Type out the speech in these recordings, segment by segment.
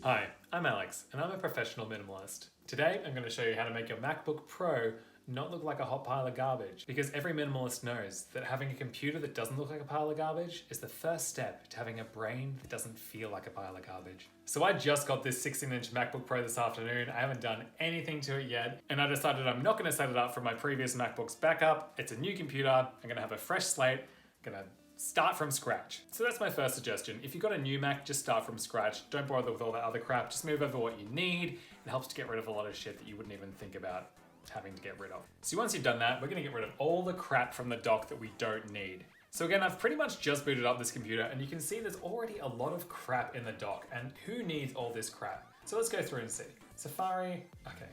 Hi, I'm Alex, and I'm a professional minimalist. Today, I'm going to show you how to make your MacBook Pro not look like a hot pile of garbage, because every minimalist knows that having a computer that doesn't look like a pile of garbage is the first step to having a brain that doesn't feel like a pile of garbage. So I just got this 16-inch MacBook Pro this afternoon. I haven't done anything to it yet, and I decided I'm not going to set it up from my previous MacBook's backup. It's a new computer. I'm going to have a fresh slate. I'm going to start from scratch. So that's my first suggestion. If you've got a new Mac, just start from scratch. Don't bother with all that other crap. Just move over what you need. It helps to get rid of a lot of shit that you wouldn't even think about having to get rid of. So once you've done that, we're gonna get rid of all the crap from the dock that we don't need. So again, I've pretty much just booted up this computer, and you can see there's already a lot of crap in the dock, and who needs all this crap? So let's go through and see. Safari, okay.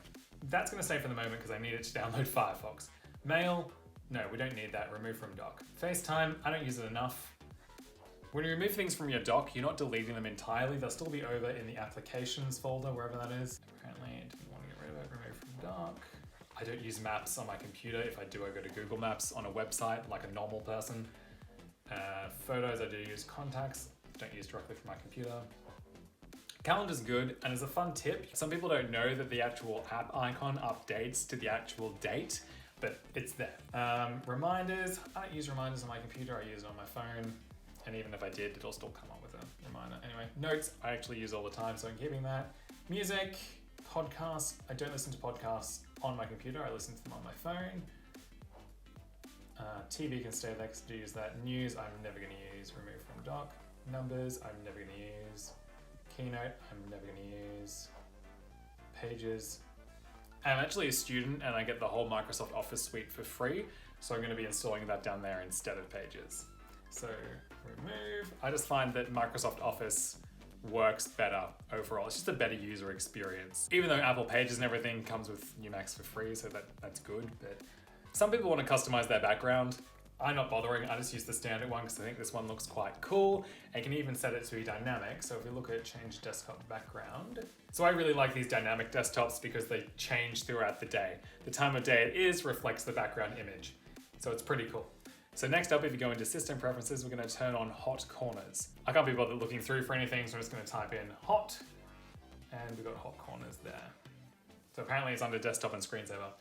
That's gonna stay for the moment because I need it to download Firefox. Mail, no, we don't need that, remove from dock. FaceTime, I don't use it enough. When you remove things from your dock, you're not deleting them entirely. They'll still be over in the applications folder, wherever that is. Apparently, I didn't want to get rid of it, remove from dock. I don't use maps on my computer. If I do, I go to Google Maps on a website like a normal person. Photos, I do use contacts. Don't use directly from my computer. Calendar's good, and as a fun tip, some people don't know that the actual app icon updates to the actual date, but it's there. Reminders, I don't use reminders on my computer, I use it on my phone. And even if I did, it'll still come up with a reminder. Anyway, notes, I actually use all the time, so I'm keeping that. Music, podcasts, I don't listen to podcasts on my computer, I listen to them on my phone. TV can stay there because I do use that. News, I'm never gonna use, remove from dock. Numbers, I'm never gonna use. Keynote, I'm never gonna use. Pages. I'm actually a student and I get the whole Microsoft Office suite for free, so I'm gonna be installing that down there instead of Pages. So remove, I just find that Microsoft Office works better overall. It's just a better user experience. Even though Apple Pages and everything comes with new Macs for free, so that's good, but some people want to customize their background. I'm not bothering, I just use the standard one because I think this one looks quite cool. And you can even set it to be dynamic. So if you look at change desktop background. So I really like these dynamic desktops because they change throughout the day. The time of day it is reflects the background image. So it's pretty cool. So next up, if you go into system preferences, we're going to turn on hot corners. I can't be bothered looking through for anything, so I'm just going to type in hot, and we've got hot corners there. So apparently it's under desktop and screensaver.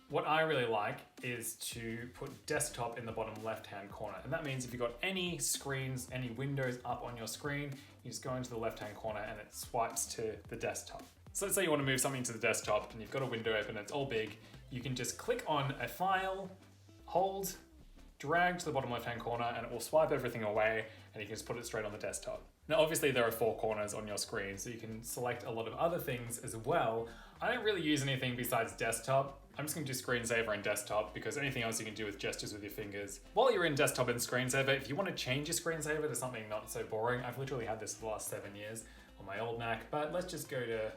What I really like is to put desktop in the bottom left-hand corner. And that means if you've got any screens, any windows up on your screen, you just go into the left-hand corner and it swipes to the desktop. So let's say you want to move something to the desktop and you've got a window open and it's all big. You can just click on a file, hold, drag to the bottom left-hand corner, and it will swipe everything away and you can just put it straight on the desktop. Now, obviously there are 4 corners on your screen, so you can select a lot of other things as well. I don't really use anything besides desktop. I'm just gonna do screensaver and desktop because anything else you can do with gestures with your fingers. While you're in desktop and screensaver, if you want to change your screensaver to something not so boring, I've literally had this for the last 7 years on my old Mac, but let's just go to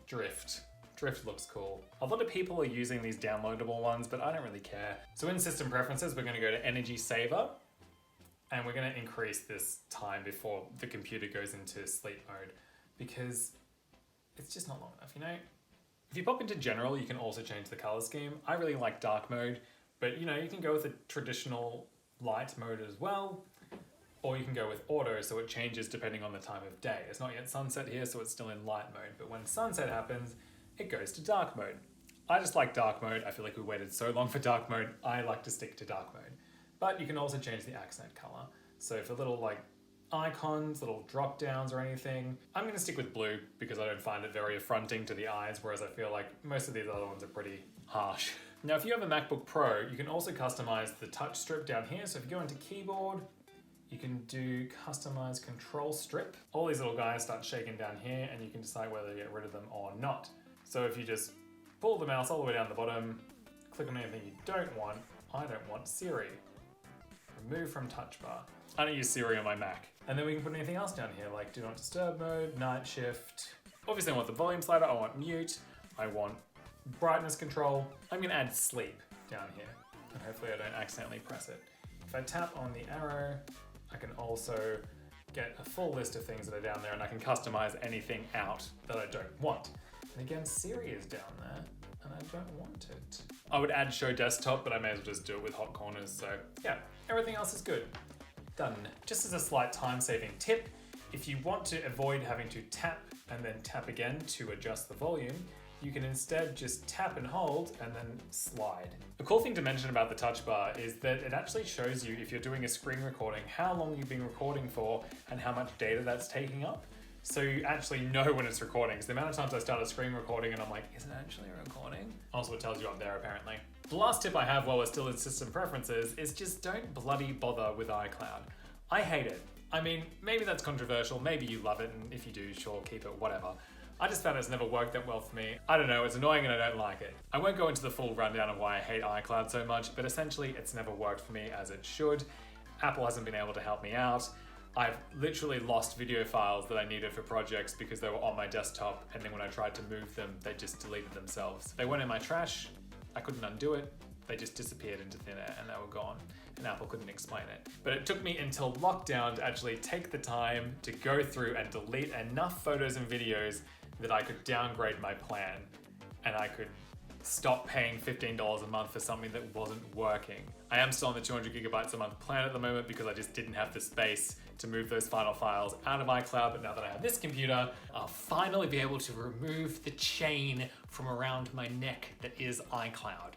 Drift. Drift looks cool. A lot of people are using these downloadable ones, but I don't really care. So in system preferences, we're gonna go to energy saver, and we're gonna increase this time before the computer goes into sleep mode because it's just not long enough, you know? If you pop into general, you can also change the color scheme. I really like dark mode, but you know, you can go with a traditional light mode as well, or you can go with auto, so it changes depending on the time of day. It's not yet sunset here, so it's still in light mode, but when sunset happens, it goes to dark mode. I just like dark mode. I feel like we waited so long for dark mode. I like to stick to dark mode. But you can also change the accent color. So for little like icons, little drop downs or anything, I'm gonna stick with blue because I don't find it very affronting to the eyes, whereas I feel like most of these other ones are pretty harsh. Now, if you have a MacBook Pro, you can also customize the touch strip down here. So if you go into keyboard, you can do customize control strip. All these little guys start shaking down here and you can decide whether to get rid of them or not. So if you just pull the mouse all the way down the bottom, click on anything you don't want, I don't want Siri. Remove from touch bar. I don't use Siri on my Mac. And then we can put anything else down here, like do not disturb mode, night shift. Obviously I want the volume slider, I want mute, I want brightness control. I'm gonna add sleep down here, and hopefully I don't accidentally press it. If I tap on the arrow, I can also get a full list of things that are down there, and I can customize anything out that I don't want. And again, Siri is down there, and I don't want it. I would add show desktop, but I may as well just do it with hot corners. So yeah, everything else is good. Done. Just as a slight time-saving tip, if you want to avoid having to tap and then tap again to adjust the volume, you can instead just tap and hold and then slide. The cool thing to mention about the touch bar is that it actually shows you, if you're doing a screen recording, how long you've been recording for and how much data that's taking up. So you actually know when it's recording. Because the amount of times I start a screen recording and I'm like, is it actually recording? Also, it tells you up there apparently. The last tip I have while we're still in system preferences is just don't bloody bother with iCloud. I hate it. I mean, maybe that's controversial, maybe you love it, and if you do, sure, keep it, whatever. I just found it's never worked that well for me. I don't know, it's annoying and I don't like it. I won't go into the full rundown of why I hate iCloud so much, but essentially it's never worked for me as it should. Apple hasn't been able to help me out. I've literally lost video files that I needed for projects because they were on my desktop, and then when I tried to move them, they just deleted themselves. They went in my trash, I couldn't undo it, they just disappeared into thin air and they were gone. And Apple couldn't explain it. But it took me until lockdown to actually take the time to go through and delete enough photos and videos that I could downgrade my plan and I could stop paying $15 a month for something that wasn't working. I am still on the 200 gigabytes a month plan at the moment because I just didn't have the space to move those final files out of iCloud, but now that I have this computer, I'll finally be able to remove the chain from around my neck that is iCloud.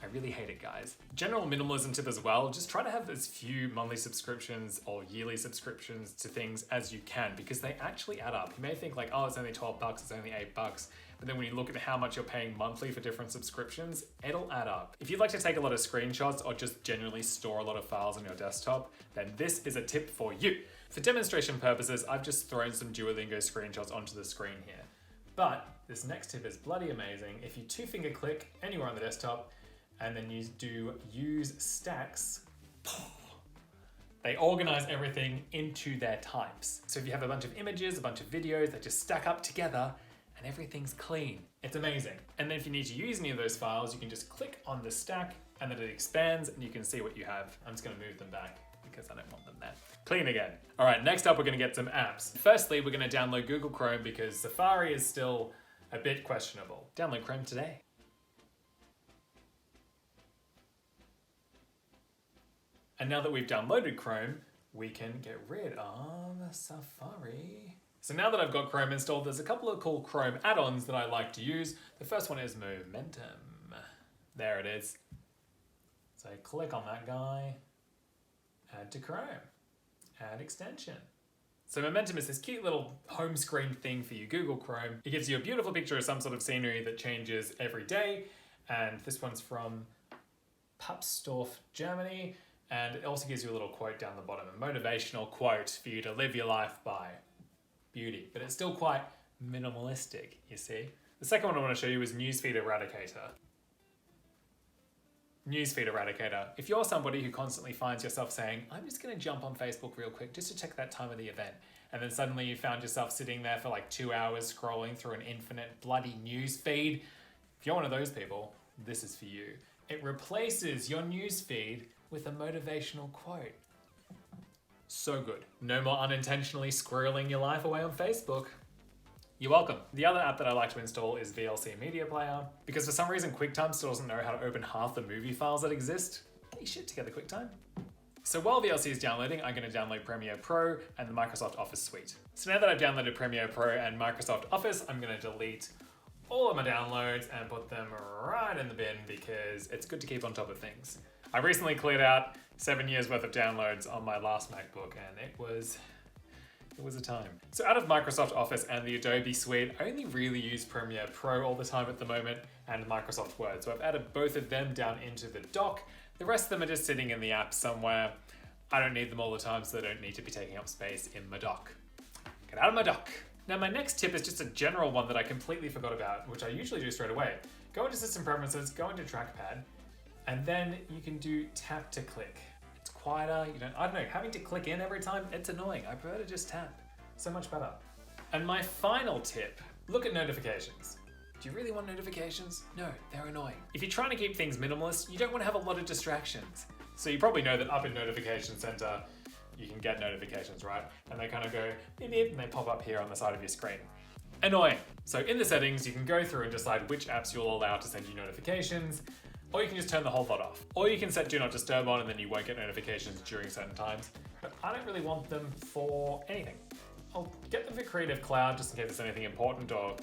I really hate it, guys. General minimalism tip as well, just try to have as few monthly subscriptions or yearly subscriptions to things as you can, because they actually add up. You may think like, oh, it's only 12 bucks, it's only $8, but then when you look at how much you're paying monthly for different subscriptions, it'll add up. If you'd like to take a lot of screenshots or just generally store a lot of files on your desktop, then this is a tip for you. For demonstration purposes, I've just thrown some Duolingo screenshots onto the screen here. But this next tip is bloody amazing. If you two-finger click anywhere on the desktop, and then you do use stacks, they organize everything into their types. So if you have a bunch of images, a bunch of videos, they just stack up together and everything's clean. It's amazing. And then if you need to use any of those files, you can just click on the stack and then it expands and you can see what you have. I'm just gonna move them back because I don't want them there. Clean again. All right, next up, we're gonna get some apps. Firstly, we're gonna download Google Chrome because Safari is still a bit questionable. Download Chrome today. And now that we've downloaded Chrome, we can get rid of Safari. So now that I've got Chrome installed, there's a couple of cool Chrome add-ons that I like to use. The first one is Momentum. There it is. So click on that guy, add to Chrome, add extension. So Momentum is this cute little home screen thing for you, Google Chrome. It gives you a beautiful picture of some sort of scenery that changes every day. And this one's from Papsdorf, Germany. And it also gives you a little quote down the bottom, a motivational quote for you to live your life by. Beauty, but it's still quite minimalistic, you see. The second one I want to show you is Newsfeed Eradicator. Newsfeed Eradicator. If you're somebody who constantly finds yourself saying, I'm just going to jump on Facebook real quick just to check that time of the event, and then suddenly you found yourself sitting there for like 2 hours scrolling through an infinite bloody newsfeed, if you're one of those people, this is for you. It replaces your newsfeed with a motivational quote. So good. No more unintentionally squirreling your life away on Facebook. You're welcome. The other app that I like to install is VLC Media Player, because for some reason QuickTime still doesn't know how to open half the movie files that exist. Get your shit together, QuickTime. So while VLC is downloading, I'm going to download Premiere Pro and the Microsoft Office suite. So now that I've downloaded Premiere Pro and Microsoft Office, I'm going to delete all of my downloads and put them right in the bin because it's good to keep on top of things. I recently cleared out 7 years worth of downloads on my last MacBook and it was a time. So out of Microsoft Office and the Adobe suite, I only really use Premiere Pro all the time at the moment and Microsoft Word. So I've added both of them down into the dock. The rest of them are just sitting in the app somewhere. I don't need them all the time, so they don't need to be taking up space in my dock. Get out of my dock. Now my next tip is just a general one that I completely forgot about, which I usually do straight away. Go into System Preferences, go into Trackpad, and then you can do tap to click. It's quieter, I don't know, having to click in every time, it's annoying. I prefer to just tap. So much better. And my final tip, look at notifications. Do you really want notifications? No, they're annoying. If you're trying to keep things minimalist, you don't want to have a lot of distractions. So you probably know that up in Notification Center, you can get notifications, right? And they kind of go beep beep and they pop up here on the side of your screen. Annoying. So in the settings, you can go through and decide which apps you'll allow to send you notifications. Or you can just turn the whole lot off. Or you can set Do Not Disturb on and then you won't get notifications during certain times. But I don't really want them for anything. I'll get them for Creative Cloud just in case there's anything important, or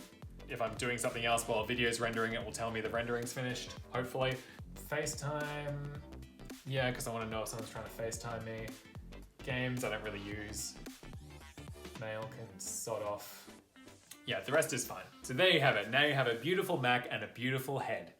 if I'm doing something else while a video's rendering, it will tell me the rendering's finished, hopefully. FaceTime, yeah, because I want to know if someone's trying to FaceTime me. Games I don't really use. Mail can sod off. Yeah, the rest is fine. So there you have it. Now you have a beautiful Mac and a beautiful head.